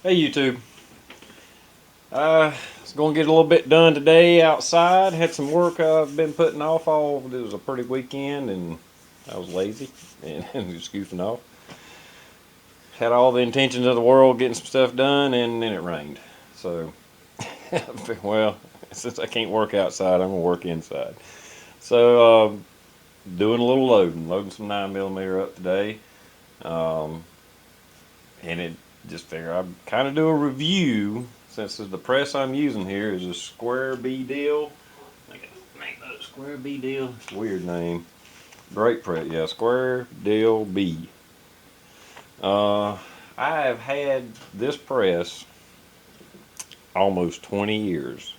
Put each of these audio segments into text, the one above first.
Hey YouTube. Was going to get a little bit done today outside. Had some work I've been putting off all. It was a pretty weekend and I was lazy and just goofing off. Had all the intentions of the world getting some stuff done and then it rained. So, well, since I can't work outside, I'm going to work inside. So, doing a little loading some 9mm up today. Um, and it just figured I'd kind of do a review since the press I'm using here is a Square B Deal. I can make that Square B Deal. It's a weird name. Great press, yeah, Square Deal B. I have had this press almost 20 years,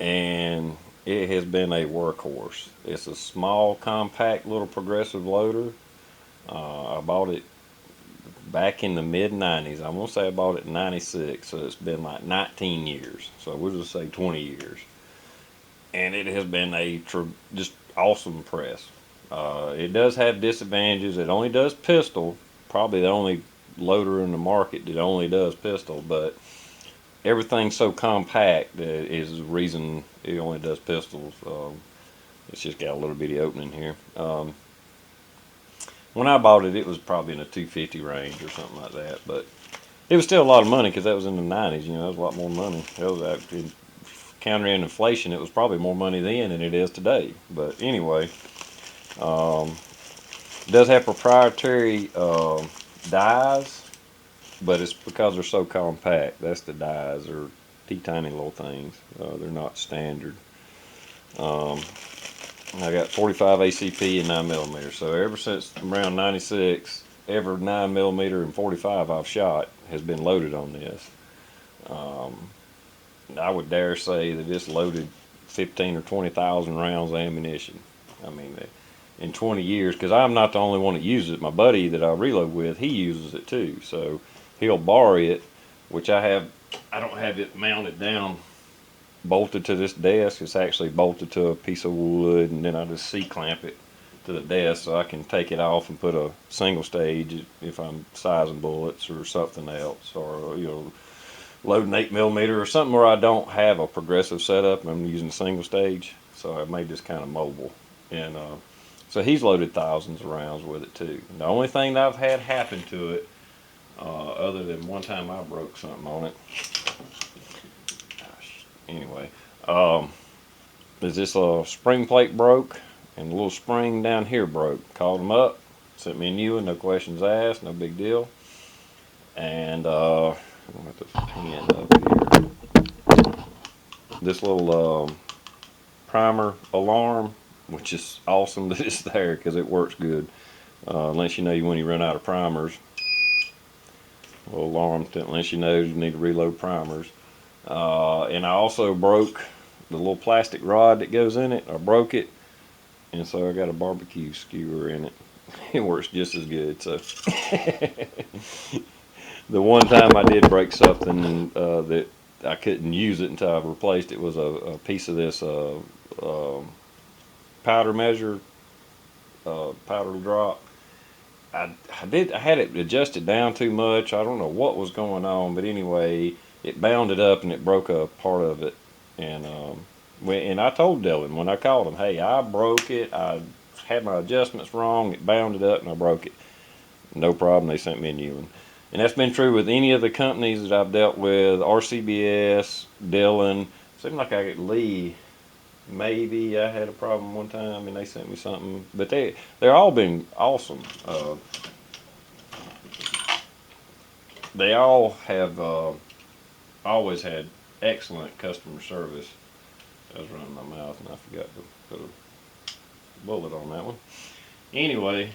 and it has been a workhorse. It's a small, compact little progressive loader. I bought it back in the mid 90s. I'm going to say I bought it in 96, so it's been like 19 years. So we'll just say 20 years. And it has been a just awesome press. It does have disadvantages. It only does pistol, probably the only loader in the market that only does pistol, but everything's so compact that is the reason it only does pistols. It's just got a little bitty opening here. When I bought it, it was probably in a 250 range or something like that, but it was still a lot of money because that was in the 90s. You know, that was a lot more money. That was actually countering inflation. It was probably more money then than it is today. But anyway, it does have proprietary dies, but it's because they're so compact. That's the dies. They're teeny little things. They're not standard. Um, I got 45 ACP and 9mm. So ever since around 96, every 9mm and 45 I've shot has been loaded on this. I would dare say that it's loaded 15 or 20,000 rounds of ammunition. I mean, in 20 years, because I'm not the only one that uses it. My buddy that I reload with, he uses it too. So he'll borrow it, which I don't have it mounted down, bolted to this desk. It's actually bolted to a piece of wood, and then I just C-clamp it to the desk so I can take it off and put a single stage if I'm sizing bullets or something else, or loading 8mm or something where I don't have a progressive setup. I'm using single stage, so I made this kind of mobile. And so he's loaded thousands of rounds with it too. The only thing that I've had happen to it, other than one time I broke something on it. Gosh, anyway, is this spring plate broke and the little spring down here broke. Called them up, sent me a new one, no questions asked, no big deal. And I'm gonna have to hand up here. This little primer alarm, which is awesome that it's there because it works good. Unless you know when you run out of primers. A little alarm that lets you know you need to reload primers. And I also broke the little plastic rod that goes in it. I broke it, and so I got a barbecue skewer in it. It works just as good. So the one time I did break something that I couldn't use it until I replaced it was a piece of this powder measure, powder drop. I had it adjusted down too much. I don't know what was going on, but anyway, it bounded up and it broke a part of it. And and I told Dillon when I called him, hey, I broke it. I had my adjustments wrong. It bounded up and I broke it. No problem. They sent me a new one. And that's been true with any of the companies that I've dealt with. RCBS, Dillon. Seemed like I get Lee. Maybe I had a problem one time and they sent me something, but they're all been awesome. They all have always had excellent customer service. I was running my mouth and I forgot to put a bullet on that one. Anyway,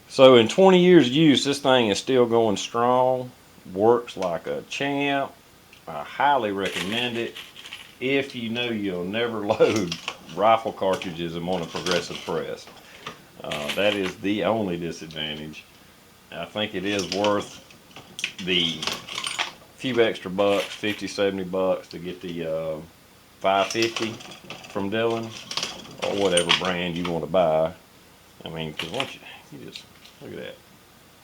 so in 20 years use, this thing is still going strong. Works like a champ. I highly recommend it. If you know you'll never load rifle cartridges and want a progressive press. That is the only disadvantage. I think it is worth the few extra bucks, 50, 70 bucks to get the 550 from Dillon or whatever brand you want to buy. I mean, because once you just look at that.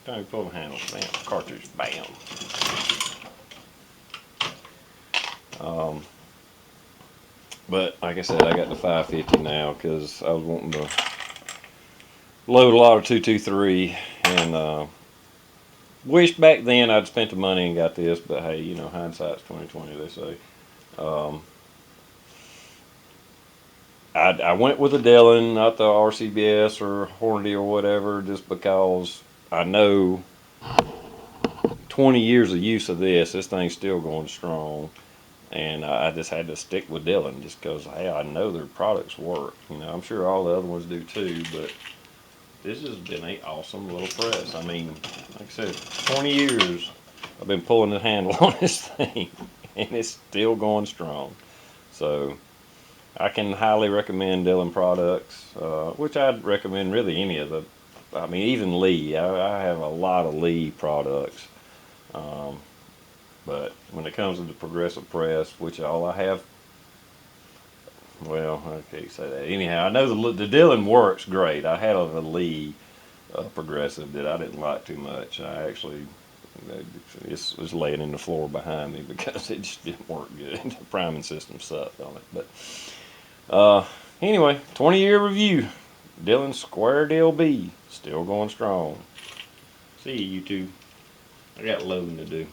time you pull the handle, bam, cartridge, bam. But like I said, I got the 550 now because I was wanting to load a lot of 223, and wished back then I'd spent the money and got this. But hey, you know, hindsight's 2020, they say. Um, I went with a Dillon, not the RCBS or Hornady or whatever, just because I know 20 years of use of this thing's still going strong. And I just had to stick with Dillon just because, hey, I know their products work. You know, I'm sure all the other ones do too, but this has been an awesome little press. I mean, like I said, 20 years I've been pulling the handle on this thing, and it's still going strong. So I can highly recommend Dillon products, which I'd recommend really any of the. I mean, even Lee. I have a lot of Lee products. Um, but when it comes to the progressive press, which all I have, well, I can't say that. Anyhow, I know the Dillon works great. I had a Lee progressive that I didn't like too much. I actually it was laying in the floor behind me because it just didn't work good. The priming system sucked on it. But anyway, 20-year review. Dillon Square Deal B, still going strong. See you, YouTube. I got loading to do.